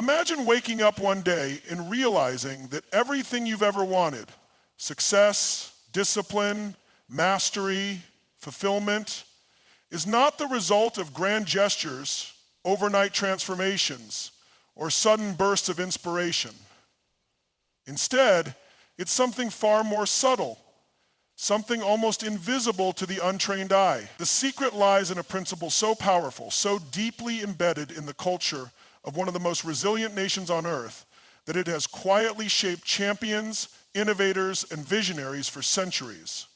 Imagine waking up one day and realizing that everything you've ever wanted, success, discipline, mastery, fulfillment, is not the result of grand gestures, overnight transformations, or sudden bursts of inspiration. Instead, it's something far more subtle, something almost invisible to the untrained eye. The secret lies in a principle so powerful, so deeply embedded in the culture of one of the most resilient nations on earth, that it has quietly shaped champions, innovators, and visionaries for centuries.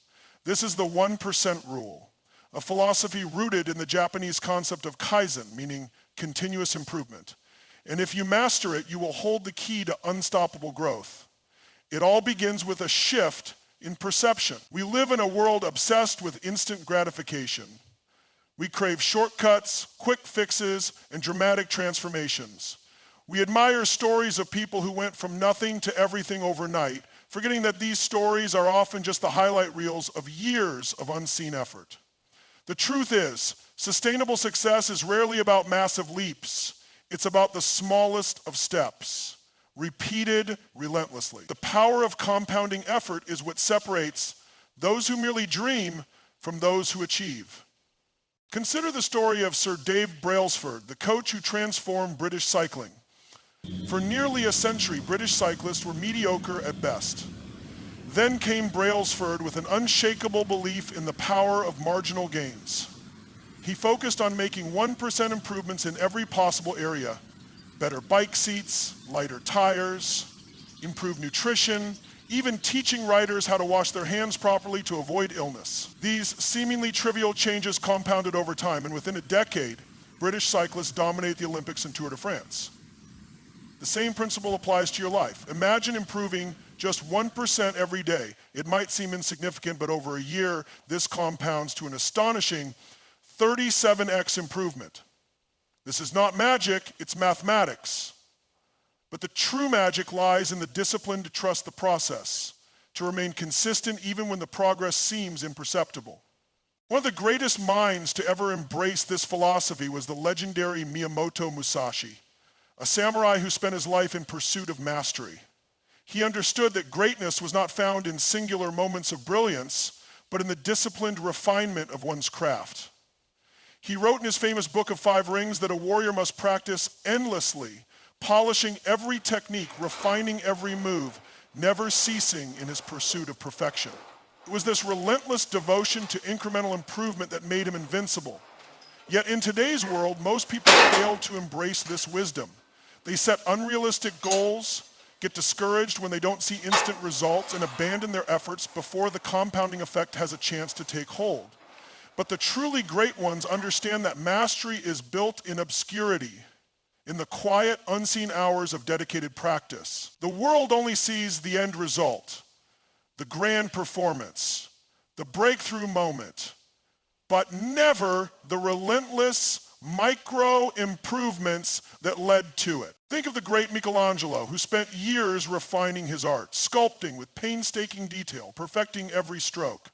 This is the 1% rule, a philosophy rooted in the Japanese concept of Kaizen, meaning continuous improvement. And if you master it, you will hold the key to unstoppable growth. It all begins with a shift in perception. We live in a world obsessed with instant gratification. We crave shortcuts, quick fixes, and dramatic transformations. We admire stories of people who went from nothing to everything overnight, forgetting that these stories are often just the highlight reels of years of unseen effort. The truth is, sustainable success is rarely about massive leaps. It's about the smallest of steps, repeated relentlessly. The power of compounding effort is what separates those who merely dream from those who achieve. Consider the story of Sir Dave Brailsford, the coach who transformed British cycling. For nearly a century, British cyclists were mediocre at best. Then came Brailsford with an unshakable belief in the power of marginal gains. He focused on making 1% improvements in every possible area: better bike seats, lighter tires, improved nutrition, even teaching riders how to wash their hands properly to avoid illness. These seemingly trivial changes compounded over time, and within a decade, British cyclists dominate the Olympics and Tour de France. The same principle applies to your life. Imagine improving just 1% every day. It might seem insignificant, but over a year, this compounds to an astonishing 37x improvement. This is not magic, it's mathematics. But the true magic lies in the discipline to trust the process, to remain consistent even when the progress seems imperceptible. One of the greatest minds to ever embrace this philosophy was the legendary Miyamoto Musashi, a samurai who spent his life in pursuit of mastery. He understood that greatness was not found in singular moments of brilliance, but in the disciplined refinement of one's craft. He wrote in his famous book of 5 rings that a warrior must practice endlessly, polishing every technique, refining every move, never ceasing in his pursuit of perfection. It was this relentless devotion to incremental improvement that made him invincible. Yet in today's world, most people fail to embrace this wisdom. They set unrealistic goals, get discouraged when they don't see instant results, and abandon their efforts before the compounding effect has a chance to take hold. But the truly great ones understand that mastery is built in obscurity, in the quiet, unseen hours of dedicated practice. The world only sees the end result, the grand performance, the breakthrough moment, but never the relentless micro improvements that led to it. Think of the great Michelangelo, who spent years refining his art, sculpting with painstaking detail, perfecting every stroke.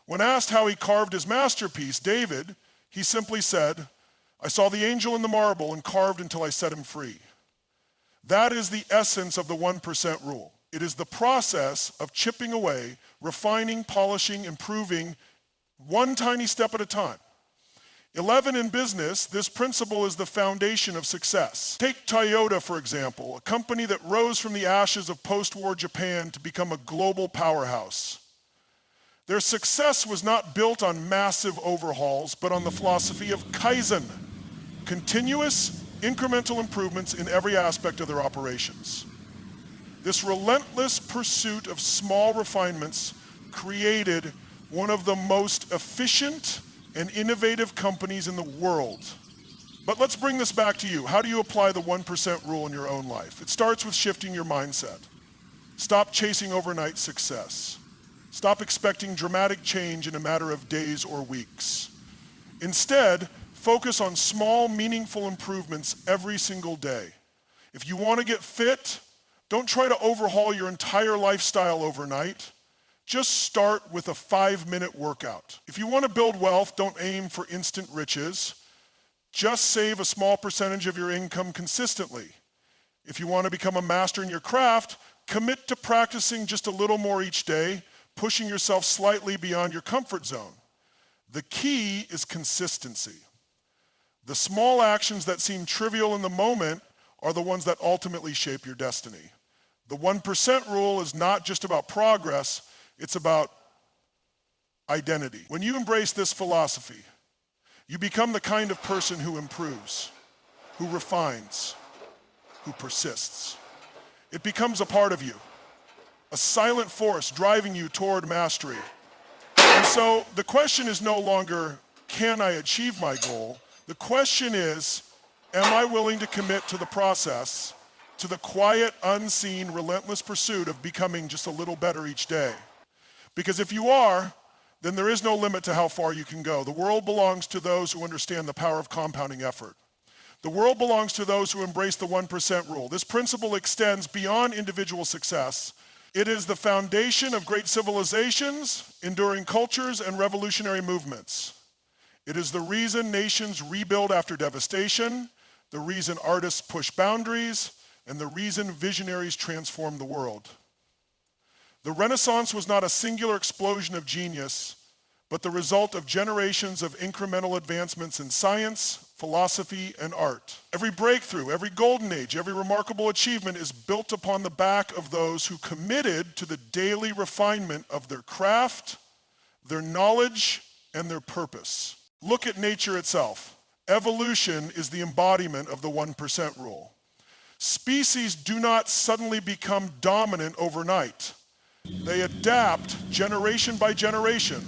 When asked how he carved his masterpiece, David, he simply said, "I saw the angel in the marble and carved until I set him free." That is the essence of the 1% rule. It is the process of chipping away, refining, polishing, improving, one tiny step at a time. 11 in business, this principle is the foundation of success. Take Toyota, for example, a company that rose from the ashes of post-war Japan to become a global powerhouse. Their success was not built on massive overhauls, but on the philosophy of Kaizen, continuous, incremental improvements in every aspect of their operations. This relentless pursuit of small refinements created one of the most efficient and innovative companies in the world. But let's bring this back to you. How do you apply the 1% rule in your own life? It starts with shifting your mindset. Stop chasing overnight success. Stop expecting dramatic change in a matter of days or weeks. Instead, focus on small, meaningful improvements every single day. If you want to get fit, don't try to overhaul your entire lifestyle overnight. Just start with a 5-minute workout. If you want to build wealth, don't aim for instant riches. Just save a small percentage of your income consistently. If you want to become a master in your craft, commit to practicing just a little more each day, pushing yourself slightly beyond your comfort zone. The key is consistency. The small actions that seem trivial in the moment are the ones that ultimately shape your destiny. The 1% rule is not just about progress, it's about identity. When you embrace this philosophy, you become the kind of person who improves, who refines, who persists. It becomes a part of you, a silent force driving you toward mastery. And so the question is no longer, can I achieve my goal? The question is, am I willing to commit to the process, to the quiet, unseen, relentless pursuit of becoming just a little better each day? Because if you are, then there is no limit to how far you can go. The world belongs to those who understand the power of compounding effort. The world belongs to those who embrace the 1% rule. This principle extends beyond individual success. It is the foundation of great civilizations, enduring cultures, and revolutionary movements. It is the reason nations rebuild after devastation, the reason artists push boundaries, and the reason visionaries transform the world. The Renaissance was not a singular explosion of genius, but the result of generations of incremental advancements in science, philosophy, and art. Every breakthrough, every golden age, every remarkable achievement is built upon the back of those who committed to the daily refinement of their craft, their knowledge, and their purpose. Look at nature itself. Evolution is the embodiment of the 1% rule. Species do not suddenly become dominant overnight. They adapt generation by generation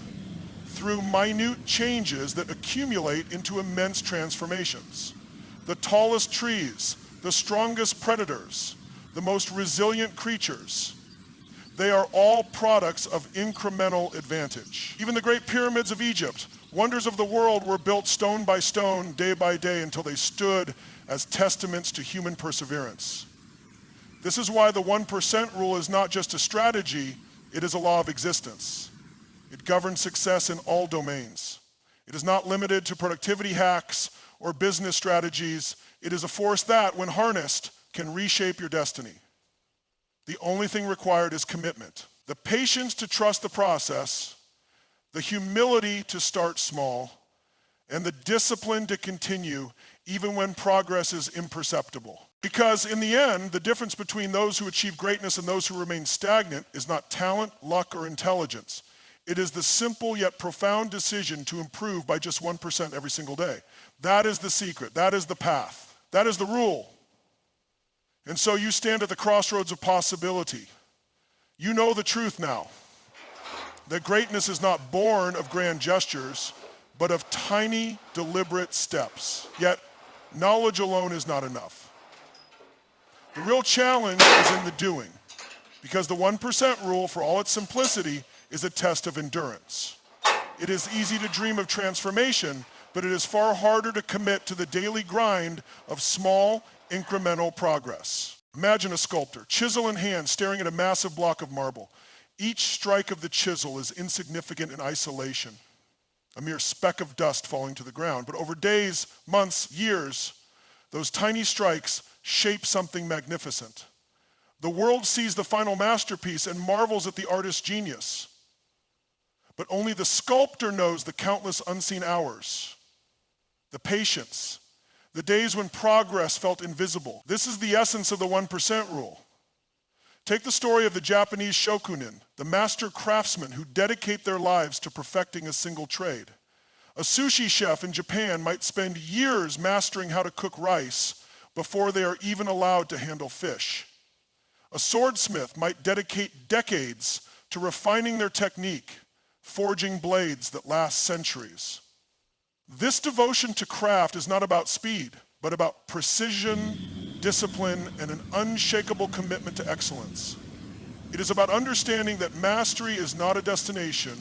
through minute changes that accumulate into immense transformations. The tallest trees, the strongest predators, the most resilient creatures, they are all products of incremental advantage. Even the great pyramids of Egypt, wonders of the world, were built stone by stone, day by day, until they stood as testaments to human perseverance. This is why the 1% rule is not just a strategy, it is a law of existence. It governs success in all domains. It is not limited to productivity hacks or business strategies. It is a force that, when harnessed, can reshape your destiny. The only thing required is commitment. The patience to trust the process, the humility to start small, and the discipline to continue even when progress is imperceptible. Because in the end, the difference between those who achieve greatness and those who remain stagnant is not talent, luck, or intelligence. It is the simple yet profound decision to improve by just 1% every single day. That is the secret. That is the path. That is the rule. And so you stand at the crossroads of possibility. You know the truth now, that greatness is not born of grand gestures, but of tiny, deliberate steps. Yet, knowledge alone is not enough. The real challenge is in the doing, because the 1% rule, for all its simplicity, is a test of endurance. It is easy to dream of transformation, but it is far harder to commit to the daily grind of small, incremental progress. Imagine a sculptor, chisel in hand, staring at a massive block of marble. Each strike of the chisel is insignificant in isolation, a mere speck of dust falling to the ground. But over days, months, years, those tiny strikes shape something magnificent. The world sees the final masterpiece and marvels at the artist's genius. But only the sculptor knows the countless unseen hours, the patience, the days when progress felt invisible. This is the essence of the 1% rule. Take the story of the Japanese shokunin, the master craftsmen who dedicate their lives to perfecting a single trade. A sushi chef in Japan might spend years mastering how to cook rice before they are even allowed to handle fish. A swordsmith might dedicate decades to refining their technique, forging blades that last centuries. This devotion to craft is not about speed, but about precision, discipline, and an unshakable commitment to excellence. It is about understanding that mastery is not a destination,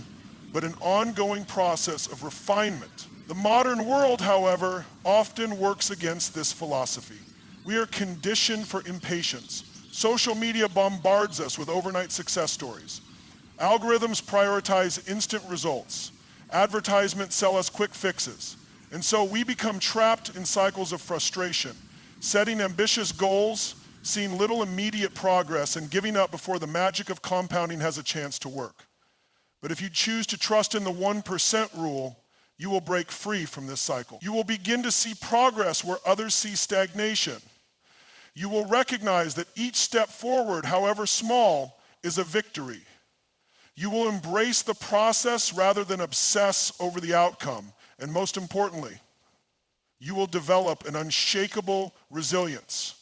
but an ongoing process of refinement. The modern world, however, often works against this philosophy. We are conditioned for impatience. Social media bombards us with overnight success stories. Algorithms prioritize instant results. Advertisements sell us quick fixes. And so we become trapped in cycles of frustration, setting ambitious goals, seeing little immediate progress and giving up before the magic of compounding has a chance to work. But if you choose to trust in the 1% rule, you will break free from this cycle. You will begin to see progress where others see stagnation. You will recognize that each step forward, however small, is a victory. You will embrace the process rather than obsess over the outcome. And most importantly, you will develop an unshakable resilience,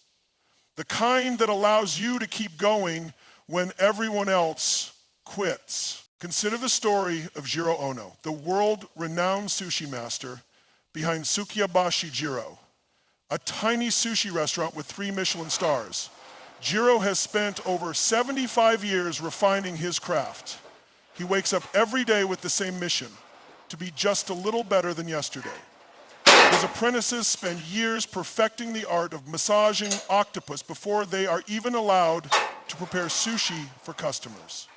the kind that allows you to keep going when everyone else quits. Consider the story of Jiro Ono, the world-renowned sushi master behind Sukiyabashi Jiro, a tiny sushi restaurant with 3 Michelin stars. Jiro has spent over 75 years refining his craft. He wakes up every day with the same mission, to be just a little better than yesterday. His apprentices spend years perfecting the art of massaging octopus before they are even allowed to prepare sushi for customers.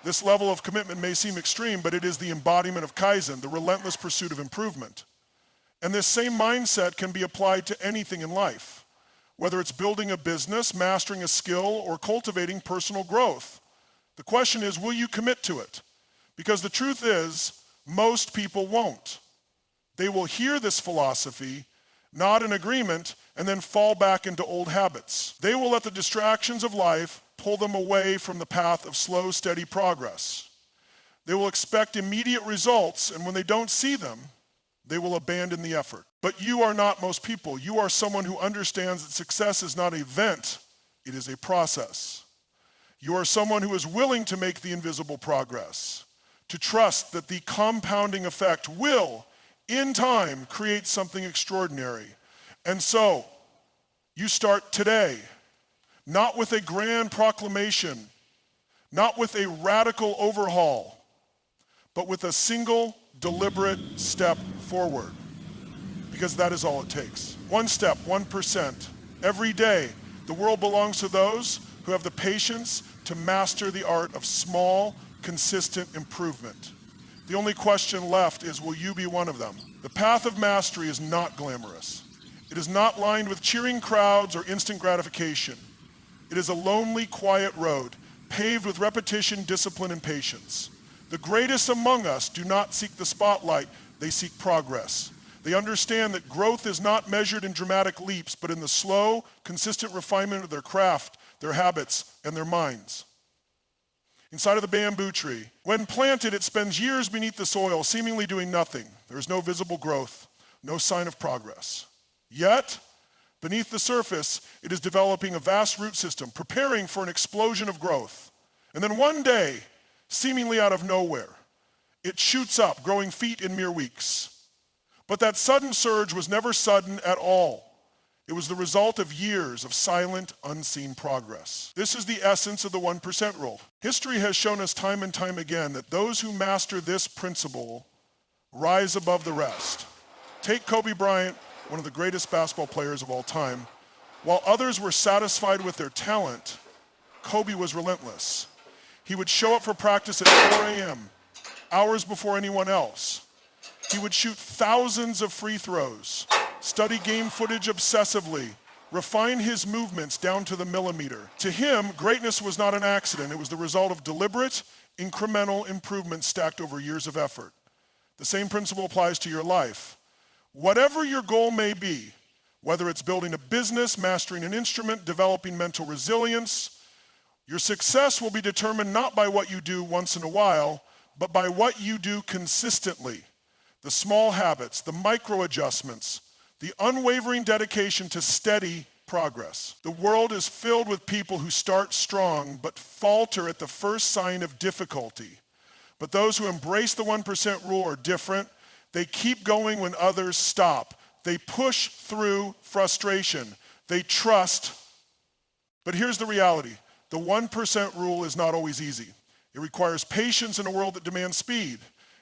This level of commitment may seem extreme, but it is the embodiment of Kaizen, the relentless pursuit of improvement. And this same mindset can be applied to anything in life, whether it's building a business, mastering a skill, or cultivating personal growth. The question is, will you commit to it? Because the truth is, most people won't. They will hear this philosophy, nod in agreement, and then fall back into old habits. They will let the distractions of life pull them away from the path of slow, steady progress. They will expect immediate results, and when they don't see them, they will abandon the effort. But you are not most people. You are someone who understands that success is not an event, it is a process. You are someone who is willing to make the invisible progress, to trust that the compounding effect will, in time, create something extraordinary. And so, you start today, not with a grand proclamation, not with a radical overhaul, but with a single deliberate step forward, because that is all it takes. 1 step, 1%. Every day, the world belongs to those who have the patience to master the art of small, consistent improvement. The only question left is, will you be one of them? The path of mastery is not glamorous. It is not lined with cheering crowds or instant gratification. It is a lonely, quiet road, paved with repetition, discipline, and patience. The greatest among us do not seek the spotlight, they seek progress. They understand that growth is not measured in dramatic leaps, but in the slow, consistent refinement of their craft, their habits, and their minds. Inside of the bamboo tree, when planted, it spends years beneath the soil, seemingly doing nothing. There is no visible growth, no sign of progress. Yet, beneath the surface, it is developing a vast root system, preparing for an explosion of growth. And then one day, seemingly out of nowhere, it shoots up, growing feet in mere weeks. But that sudden surge was never sudden at all. It was the result of years of silent, unseen progress. This is the essence of the 1% rule. History has shown us time and time again that those who master this principle rise above the rest. Take Kobe Bryant, one of the greatest basketball players of all time. While others were satisfied with their talent, Kobe was relentless. He would show up for practice at 4 a.m., hours before anyone else. He would shoot thousands of free throws, study game footage obsessively, refine his movements down to the millimeter. To him, greatness was not an accident. It was the result of deliberate, incremental improvements stacked over years of effort. The same principle applies to your life. Whatever your goal may be, whether it's building a business, mastering an instrument, developing mental resilience, your success will be determined not by what you do once in a while, but by what you do consistently. The small habits, the micro adjustments, the unwavering dedication to steady progress. The world is filled with people who start strong but falter at the first sign of difficulty. But those who embrace the 1% rule are different. They keep going when others stop. They push through frustration. They trust. But here's the reality. The 1% rule is not always easy. It requires patience in a world that demands speed.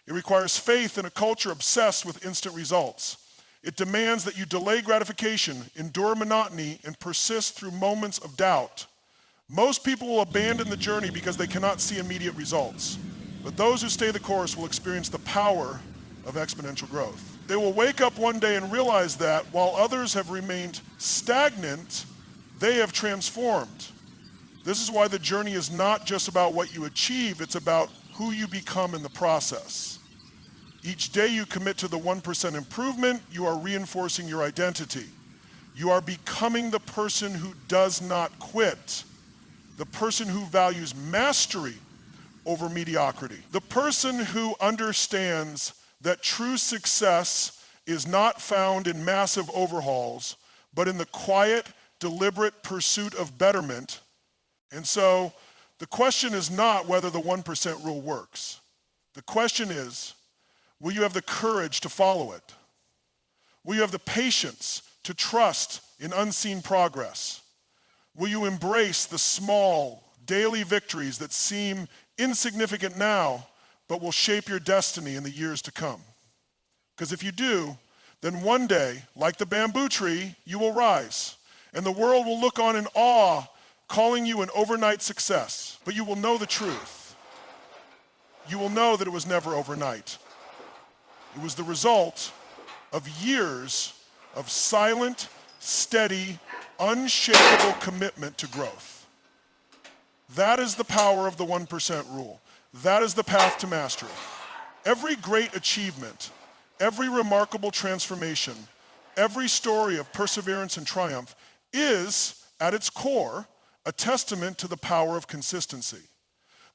It requires faith in a culture obsessed with instant results. It demands that you delay gratification, endure monotony, and persist through moments of doubt. Most people will abandon the journey because they cannot see immediate results. But those who stay the course will experience the power of exponential growth. They will wake up one day and realize that while others have remained stagnant, They have transformed. This is why the journey is not just about what you achieve, it's about who you become in the process. Each day you commit to the 1% improvement, you are reinforcing your identity. You are becoming the person who does not quit, the person who values mastery over mediocrity, the person who understands that true success is not found in massive overhauls, but in the quiet, deliberate pursuit of betterment. And so the question is not whether the 1% rule works. The question is, will you have the courage to follow it? Will you have the patience to trust in unseen progress? Will you embrace the small, daily victories that seem insignificant now, but will shape your destiny in the years to come? Because if you do, then one day, like the bamboo tree, you will rise, and the world will look on in awe, calling you an overnight success. But you will know the truth. You will know that it was never overnight. It was the result of years of silent, steady, unshakable commitment to growth. That is the power of the 1% rule. That is the path to mastery. Every great achievement, every remarkable transformation, every story of perseverance and triumph is, at its core, a testament to the power of consistency.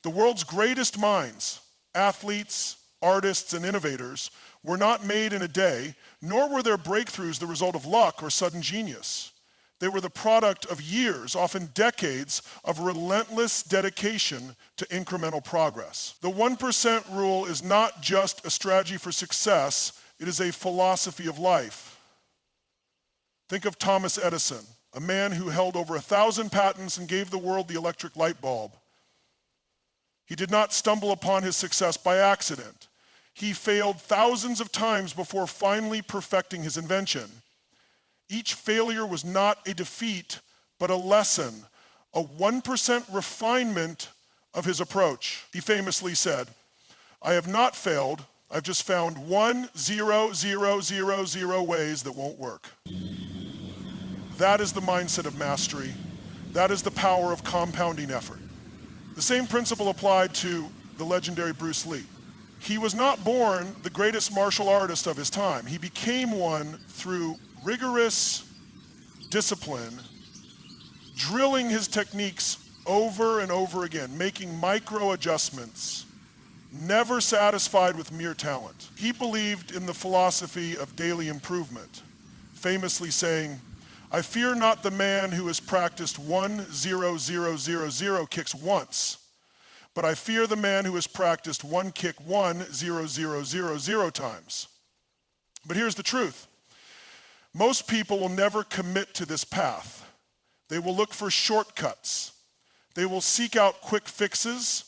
The world's greatest minds, athletes, artists, and innovators were not made in a day, nor were their breakthroughs the result of luck or sudden genius. They were the product of years, often decades, of relentless dedication to incremental progress. The 1% rule is not just a strategy for success, it is a philosophy of life. Think of Thomas Edison, a man who held over 1,000 patents and gave the world the electric light bulb. He did not stumble upon his success by accident. He failed thousands of times before finally perfecting his invention. Each failure was not a defeat, but a lesson, a 1% refinement of his approach. He famously said, "I have not failed, I've just found 1,0,0,0,0 ways that won't work." That is the mindset of mastery. That is the power of compounding effort. The same principle applied to the legendary Bruce Lee. He was not born the greatest martial artist of his time. He became one through rigorous discipline, drilling his techniques over and over again, making micro adjustments, never satisfied with mere talent. He believed in the philosophy of daily improvement, famously saying, "I fear not the man who has practiced 1,0,0,0,0 kicks once, but I fear the man who has practiced one kick 1,0,0,0,0 times." But here's the truth. Most people will never commit to this path. They will look for shortcuts. They will seek out quick fixes,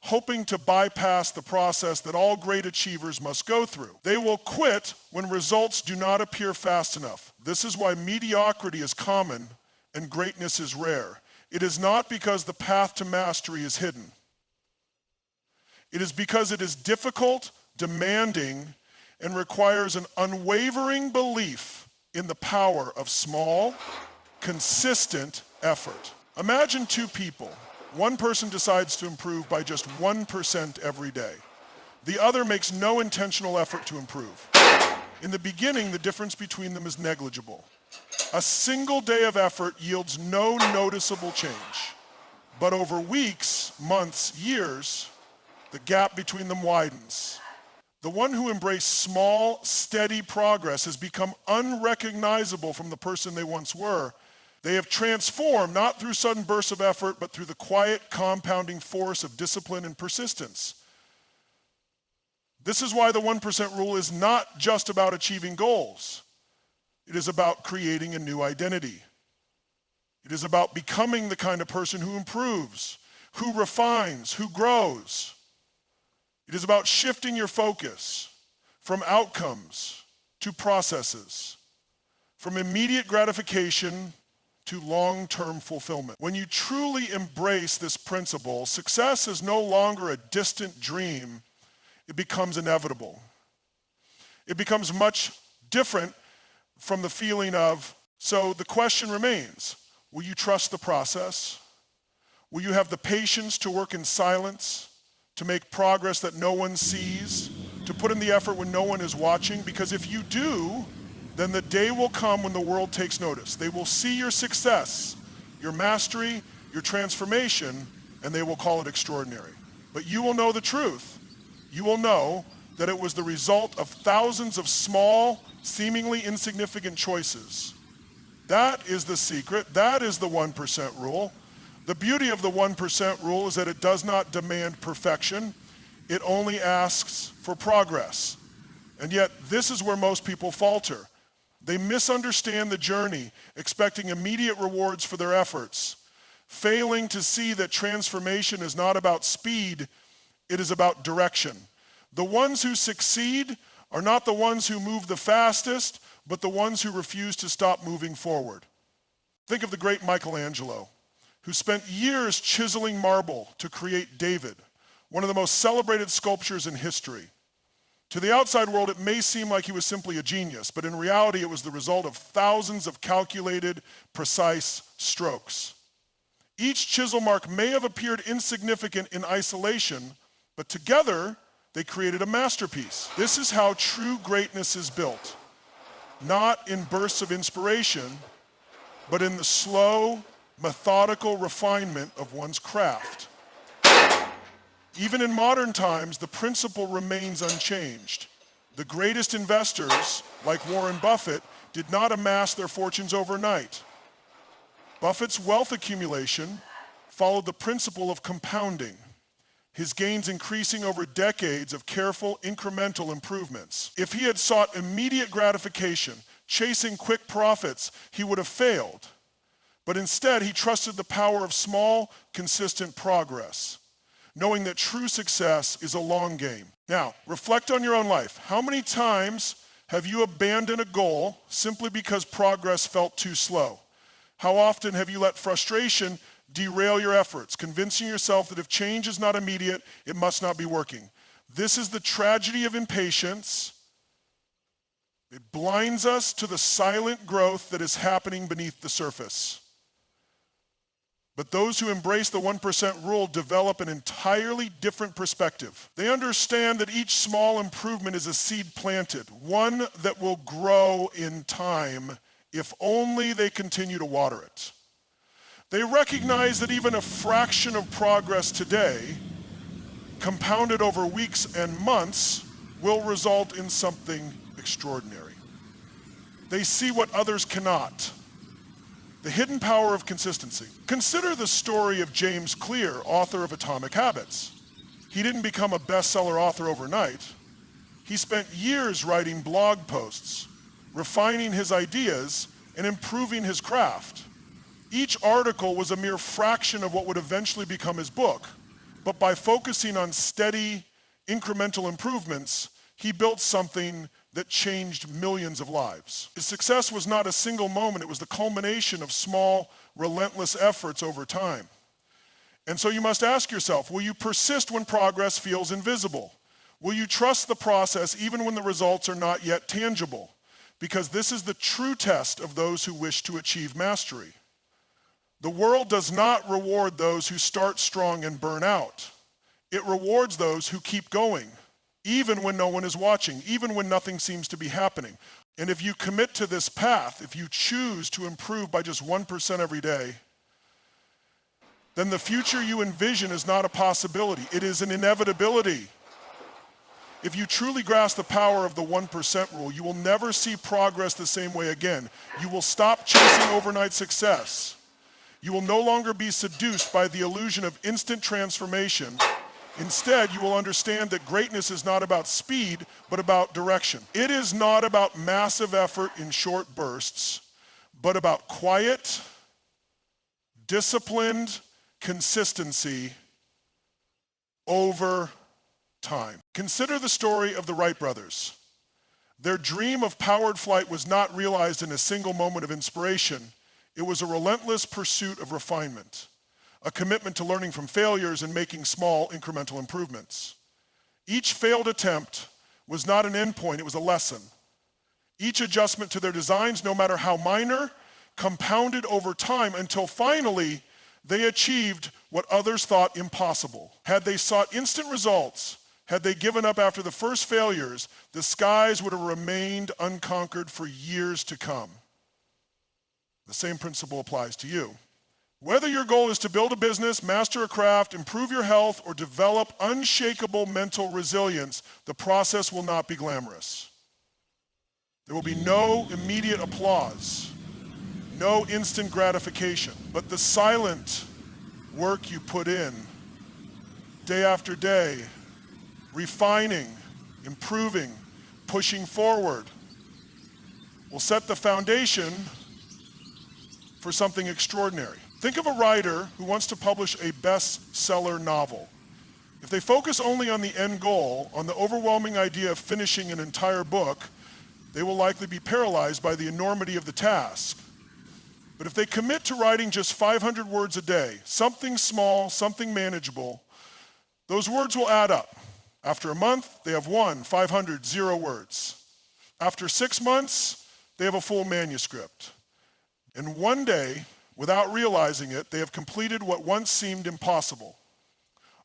hoping to bypass the process that all great achievers must go through. They will quit when results do not appear fast enough. This is why mediocrity is common and greatness is rare. It is not because the path to mastery is hidden. It is because it is difficult, demanding, and requires an unwavering belief in the power of small, consistent effort. Imagine two people. One person decides to improve by just 1% every day. The other makes no intentional effort to improve. In the beginning, the difference between them is negligible. A single day of effort yields no noticeable change. But over weeks, months, years, the gap between them widens. The one who embraced small, steady progress has become unrecognizable from the person they once were. They have transformed not through sudden bursts of effort, but through the quiet, compounding force of discipline and persistence. This is why the 1% rule is not just about achieving goals. It is about creating a new identity. It is about becoming the kind of person who improves, who refines, who grows. It is about shifting your focus from outcomes to processes, from immediate gratification to long-term fulfillment. When you truly embrace this principle, success is no longer a distant dream, it becomes inevitable. It becomes much different from the feeling of, so the question remains, Will you trust the process? Will you have the patience to work in silence, to make progress that no one sees, to put in the effort when no one is watching? Because if you do, then the day will come when the world takes notice. They will see your success, your mastery, your transformation, and they will call it extraordinary. But you will know the truth. You will know that it was the result of thousands of small, seemingly insignificant choices. That is the secret. That is the 1% rule. The beauty of the 1% rule is that it does not demand perfection. It only asks for progress. And yet, this is where most people falter. They misunderstand the journey, expecting immediate rewards for their efforts, failing to see that transformation is not about speed, it is about direction. The ones who succeed are not the ones who move the fastest, but the ones who refuse to stop moving forward. Think of the great Michelangelo, who spent years chiseling marble to create David, one of the most celebrated sculptures in history. To the outside world, it may seem like he was simply a genius, but in reality, it was the result of thousands of calculated, precise strokes. Each chisel mark may have appeared insignificant in isolation, but together, they created a masterpiece. This is how true greatness is built. Not in bursts of inspiration, but in the slow, methodical refinement of one's craft. Even in modern times, the principle remains unchanged. The greatest investors, like Warren Buffett, did not amass their fortunes overnight. Buffett's wealth accumulation followed the principle of compounding, his gains increasing over decades of careful, incremental improvements. If he had sought immediate gratification, chasing quick profits, he would have failed. But instead, he trusted the power of small, consistent progress, knowing that true success is a long game. Now, reflect on your own life. How many times have you abandoned a goal simply because progress felt too slow? How often have you let frustration derail your efforts, convincing yourself that if change is not immediate, it must not be working? This is the tragedy of impatience. It blinds us to the silent growth that is happening beneath the surface. But those who embrace the 1% rule develop an entirely different perspective. They understand that each small improvement is a seed planted, one that will grow in time if only they continue to water it. They recognize that even a fraction of progress today, compounded over weeks and months, will result in something extraordinary. They see what others cannot. The hidden power of consistency. Consider the story of James Clear, author of Atomic Habits. He didn't become a bestseller author overnight. He spent years writing blog posts, refining his ideas, and improving his craft. Each article was a mere fraction of what would eventually become his book, but by focusing on steady, incremental improvements, he built something that changed millions of lives. His success was not a single moment, it was the culmination of small, relentless efforts over time. And so you must ask yourself, will you persist when progress feels invisible? Will you trust the process even when the results are not yet tangible? Because this is the true test of those who wish to achieve mastery. The world does not reward those who start strong and burn out. It rewards those who keep going, even when no one is watching, even when nothing seems to be happening. And if you commit to this path, if you choose to improve by just 1% every day, then the future you envision is not a possibility. It is an inevitability. If you truly grasp the power of the 1% rule, you will never see progress the same way again. You will stop chasing overnight success. You will no longer be seduced by the illusion of instant transformation. Instead, you will understand that greatness is not about speed, but about direction. It is not about massive effort in short bursts, but about quiet, disciplined consistency over time. Consider the story of the Wright brothers. Their dream of powered flight was not realized in a single moment of inspiration. It was a relentless pursuit of refinement, a commitment to learning from failures and making small incremental improvements. Each failed attempt was not an endpoint, it was a lesson. Each adjustment to their designs, no matter how minor, compounded over time until finally they achieved what others thought impossible. Had they sought instant results, had they given up after the first failures, the skies would have remained unconquered for years to come. The same principle applies to you. Whether your goal is to build a business, master a craft, improve your health, or develop unshakable mental resilience, the process will not be glamorous. There will be no immediate applause, no instant gratification, but the silent work you put in, day after day, refining, improving, pushing forward, will set the foundation for something extraordinary. Think of a writer who wants to publish a bestseller novel. If they focus only on the end goal, on the overwhelming idea of finishing an entire book, they will likely be paralyzed by the enormity of the task. But if they commit to writing just 500 words a day, something small, something manageable, those words will add up. After a month, they have 0 words. After 6 months, they have a full manuscript. And one day, without realizing it, they have completed what once seemed impossible,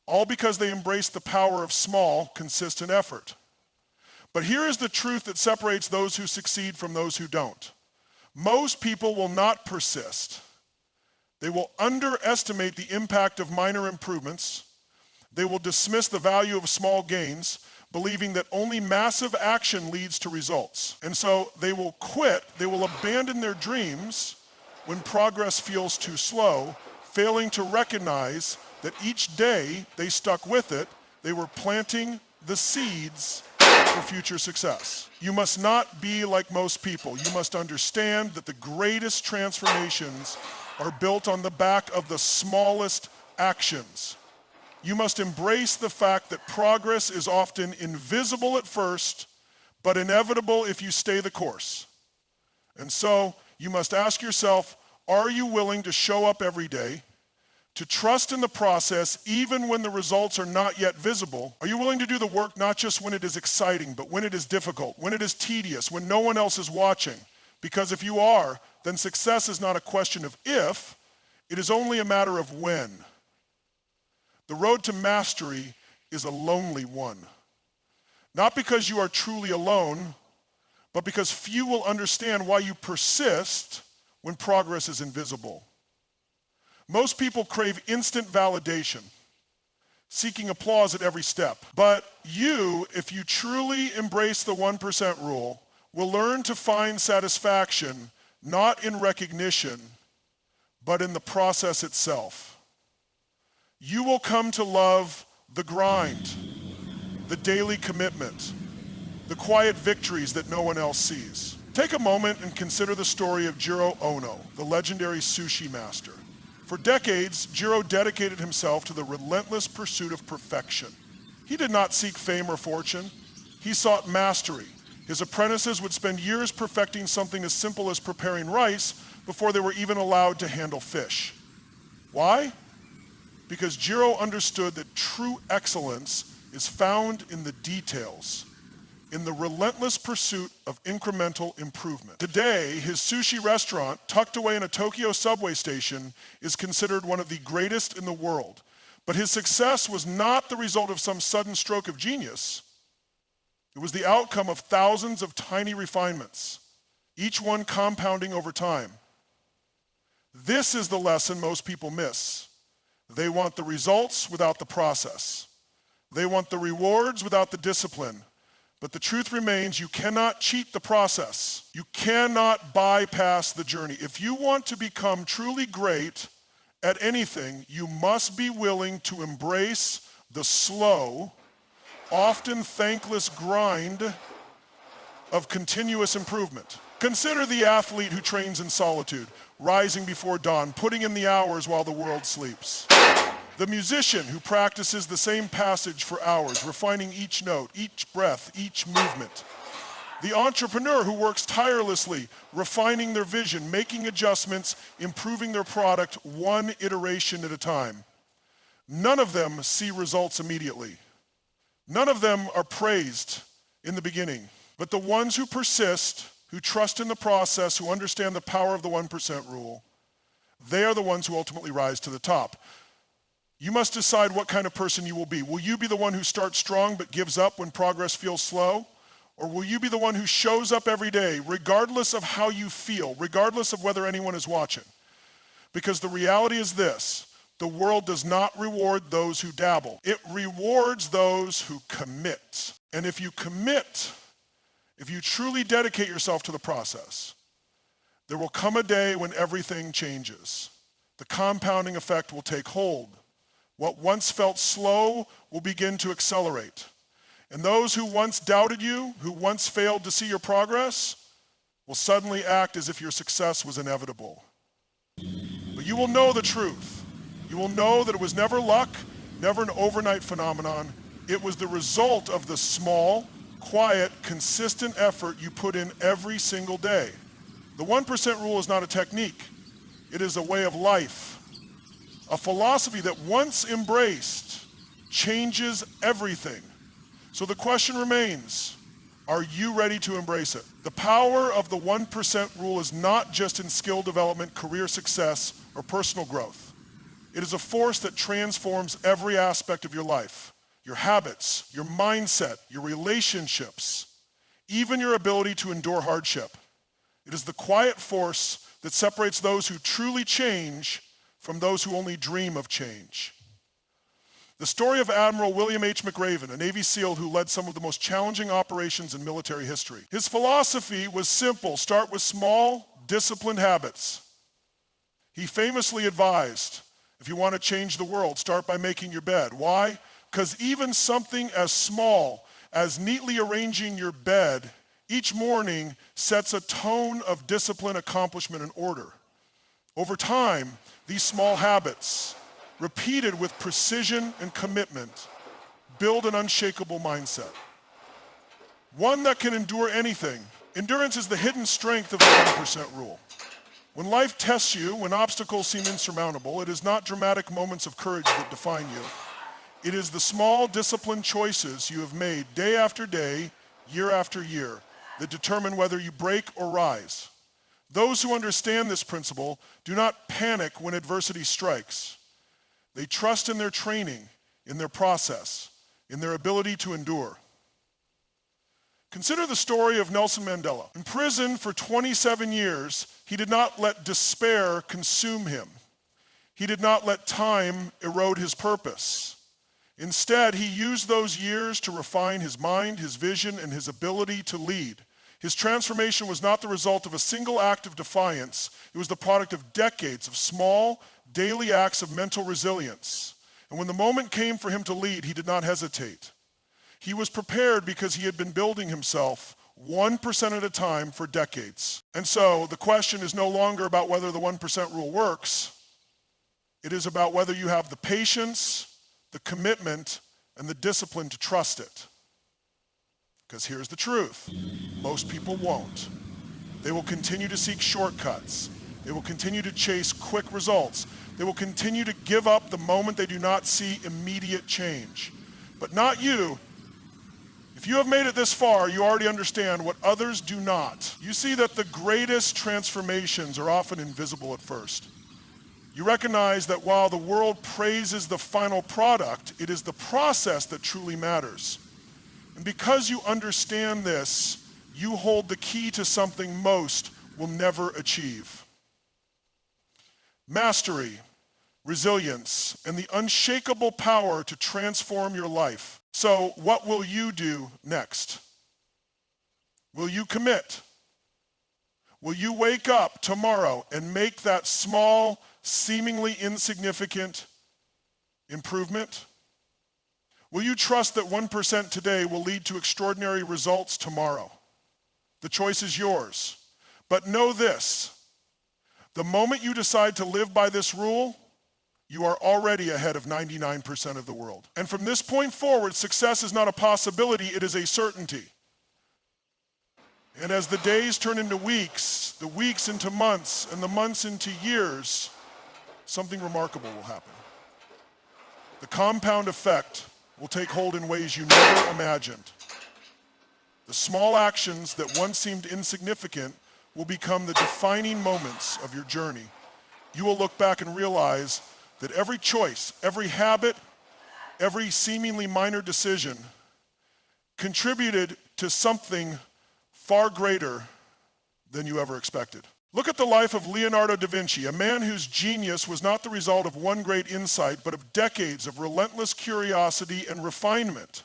all because they embraced the power of small, consistent effort. But here is the truth that separates those who succeed from those who don't. Most people will not persist. They will underestimate the impact of minor improvements. They will dismiss the value of small gains, believing that only massive action leads to results. And so they will quit, they will abandon their dreams when progress feels too slow, failing to recognize that each day they stuck with it, they were planting the seeds for future success. You must not be like most people. You must understand that the greatest transformations are built on the back of the smallest actions. You must embrace the fact that progress is often invisible at first, but inevitable if you stay the course. And so you must ask yourself, are you willing to show up every day, to trust in the process even when the results are not yet visible? Are you willing to do the work not just when it is exciting, but when it is difficult, when it is tedious, when no one else is watching? Because if you are, then success is not a question of if, it is only a matter of when. The road to mastery is a lonely one. Not because you are truly alone, but because few will understand why you persist when progress is invisible. Most people crave instant validation, seeking applause at every step. But you, if you truly embrace the 1% rule, will learn to find satisfaction not in recognition, but in the process itself. You will come to love the grind, the daily commitment, the quiet victories that no one else sees. Take a moment and consider the story of Jiro Ono, the legendary sushi master. For decades, Jiro dedicated himself to the relentless pursuit of perfection. He did not seek fame or fortune. He sought mastery. His apprentices would spend years perfecting something as simple as preparing rice before they were even allowed to handle fish. Why? Because Jiro understood that true excellence is found in the details, in the relentless pursuit of incremental improvement. Today, his sushi restaurant, tucked away in a Tokyo subway station, is considered one of the greatest in the world. But his success was not the result of some sudden stroke of genius. It was the outcome of thousands of tiny refinements, each one compounding over time. This is the lesson most people miss. They want the results without the process. They want the rewards without the discipline. But the truth remains, you cannot cheat the process. You cannot bypass the journey. If you want to become truly great at anything, you must be willing to embrace the slow, often thankless grind of continuous improvement. Consider the athlete who trains in solitude, rising before dawn, putting in the hours while the world sleeps. The musician who practices the same passage for hours, refining each note, each breath, each movement. The entrepreneur who works tirelessly, refining their vision, making adjustments, improving their product one iteration at a time. None of them see results immediately. None of them are praised in the beginning. But the ones who persist, who trust in the process, who understand the power of the 1% rule, they are the ones who ultimately rise to the top. You must decide what kind of person you will be. Will you be the one who starts strong but gives up when progress feels slow? Or will you be the one who shows up every day, regardless of how you feel, regardless of whether anyone is watching? Because the reality is this: the world does not reward those who dabble. It rewards those who commit. And if you commit, if you truly dedicate yourself to the process, there will come a day when everything changes. The compounding effect will take hold. What once felt slow will begin to accelerate. And those who once doubted you, who once failed to see your progress, will suddenly act as if your success was inevitable. But you will know the truth. You will know that it was never luck, never an overnight phenomenon. It was the result of the small, quiet, consistent effort you put in every single day. The 1% rule is not a technique. It is a way of life, a philosophy that once embraced changes everything. So the question remains, are you ready to embrace it? The power of the 1% rule is not just in skill development, career success, or personal growth. It is a force that transforms every aspect of your life, your habits, your mindset, your relationships, even your ability to endure hardship. It is the quiet force that separates those who truly change from those who only dream of change. The story of Admiral William H. McRaven, a Navy SEAL who led some of the most challenging operations in military history. His philosophy was simple: start with small, disciplined habits. He famously advised, if you want to change the world, start by making your bed. Why? Because even something as small as neatly arranging your bed each morning sets a tone of discipline, accomplishment, and order. Over time, these small habits, repeated with precision and commitment, build an unshakable mindset. One that can endure anything. Endurance is the hidden strength of the 1% rule. When life tests you, when obstacles seem insurmountable, it is not dramatic moments of courage that define you. It is the small, disciplined choices you have made day after day, year after year, that determine whether you break or rise. Those who understand this principle do not panic when adversity strikes. They trust in their training, in their process, in their ability to endure. Consider the story of Nelson Mandela. In prison for 27 years, he did not let despair consume him. He did not let time erode his purpose. Instead, he used those years to refine his mind, his vision, and his ability to lead. His transformation was not the result of a single act of defiance. It was the product of decades of small, daily acts of mental resilience. And when the moment came for him to lead, he did not hesitate. He was prepared because he had been building himself 1% at a time for decades. And so the question is no longer about whether the 1% rule works. It is about whether you have the patience, the commitment, and the discipline to trust it. Because here's the truth: most people won't. They will continue to seek shortcuts. They will continue to chase quick results. They will continue to give up the moment they do not see immediate change. But not you. If you have made it this far, you already understand what others do not. You see that the greatest transformations are often invisible at first. You recognize that while the world praises the final product, it is the process that truly matters. And because you understand this, you hold the key to something most will never achieve. Mastery, resilience, and the unshakable power to transform your life. So what will you do next? Will you commit? Will you wake up tomorrow and make that small, seemingly insignificant improvement? Will you trust that 1% today will lead to extraordinary results tomorrow? The choice is yours. But know this: the moment you decide to live by this rule, you are already ahead of 99% of the world. And from this point forward, success is not a possibility, it is a certainty. And as the days turn into weeks, the weeks into months, and the months into years, something remarkable will happen. The compound effect will take hold in ways you never imagined. The small actions that once seemed insignificant will become the defining moments of your journey. You will look back and realize that every choice, every habit, every seemingly minor decision contributed to something far greater than you ever expected. Look at the life of Leonardo da Vinci, a man whose genius was not the result of one great insight, but of decades of relentless curiosity and refinement.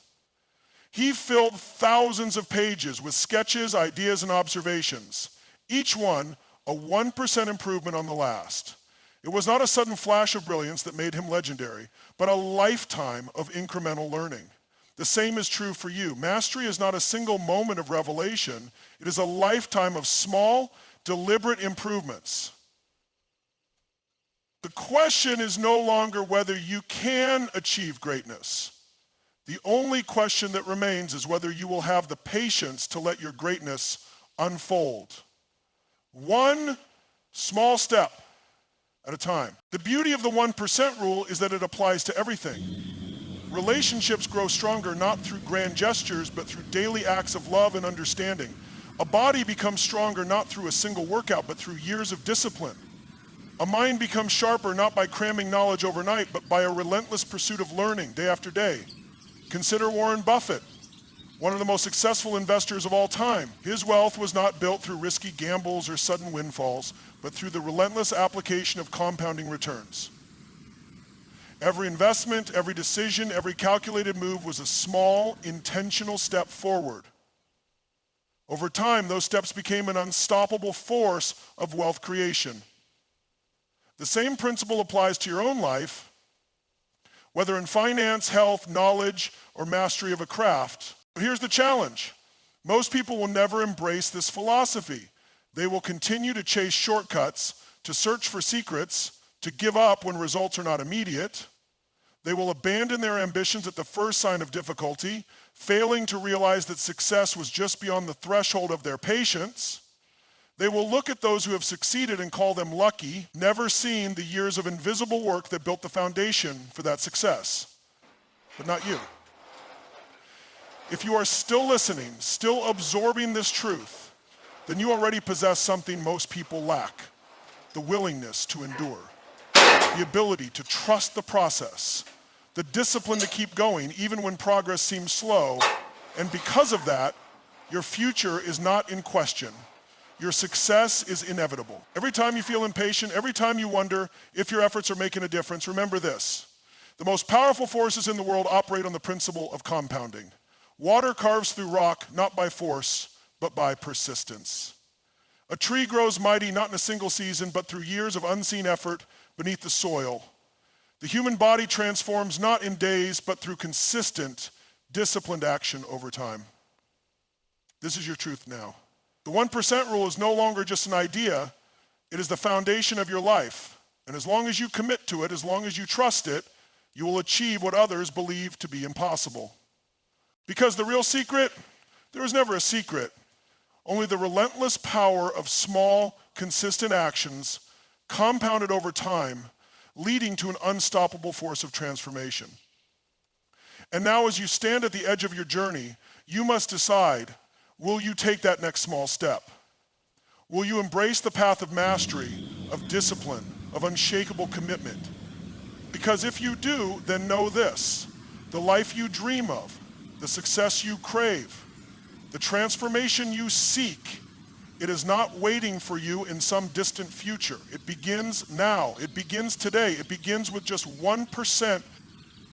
He filled thousands of pages with sketches, ideas, and observations, each one a 1% improvement on the last. It was not a sudden flash of brilliance that made him legendary, but a lifetime of incremental learning. The same is true for you. Mastery is not a single moment of revelation. It is a lifetime of small, deliberate improvements. The question is no longer whether you can achieve greatness. The only question that remains is whether you will have the patience to let your greatness unfold. One small step at a time. The beauty of the 1% rule is that it applies to everything. Relationships grow stronger not through grand gestures, but through daily acts of love and understanding. A body becomes stronger not through a single workout, but through years of discipline. A mind becomes sharper not by cramming knowledge overnight, but by a relentless pursuit of learning day after day. Consider Warren Buffett, one of the most successful investors of all time. His wealth was not built through risky gambles or sudden windfalls, but through the relentless application of compounding returns. Every investment, every decision, every calculated move was a small, intentional step forward. Over time, those steps became an unstoppable force of wealth creation. The same principle applies to your own life, whether in finance, health, knowledge, or mastery of a craft. But here's the challenge. Most people will never embrace this philosophy. They will continue to chase shortcuts, to search for secrets, to give up when results are not immediate. They will abandon their ambitions at the first sign of difficulty, failing to realize that success was just beyond the threshold of their patience. They will look at those who have succeeded and call them lucky, never seeing the years of invisible work that built the foundation for that success. But not you. If you are still listening, still absorbing this truth, then you already possess something most people lack: the willingness to endure, the ability to trust the process, the discipline to keep going even when progress seems slow, and because of that, your future is not in question. Your success is inevitable. Every time you feel impatient, every time you wonder if your efforts are making a difference, remember this: the most powerful forces in the world operate on the principle of compounding. Water carves through rock not by force, but by persistence. A tree grows mighty not in a single season, but through years of unseen effort beneath the soil. The human body transforms not in days, but through consistent, disciplined action over time. This is your truth now. The 1% rule is no longer just an idea, it is the foundation of your life. And as long as you commit to it, as long as you trust it, you will achieve what others believe to be impossible. Because the real secret, there is never a secret. Only the relentless power of small, consistent actions compounded over time, leading to an unstoppable force of transformation. And now as you stand at the edge of your journey, you must decide, will you take that next small step? Will you embrace the path of mastery, of discipline, of unshakable commitment? Because if you do, then know this: the life you dream of, the success you crave, the transformation you seek, it is not waiting for you in some distant future. It begins now. It begins today. It begins with just 1%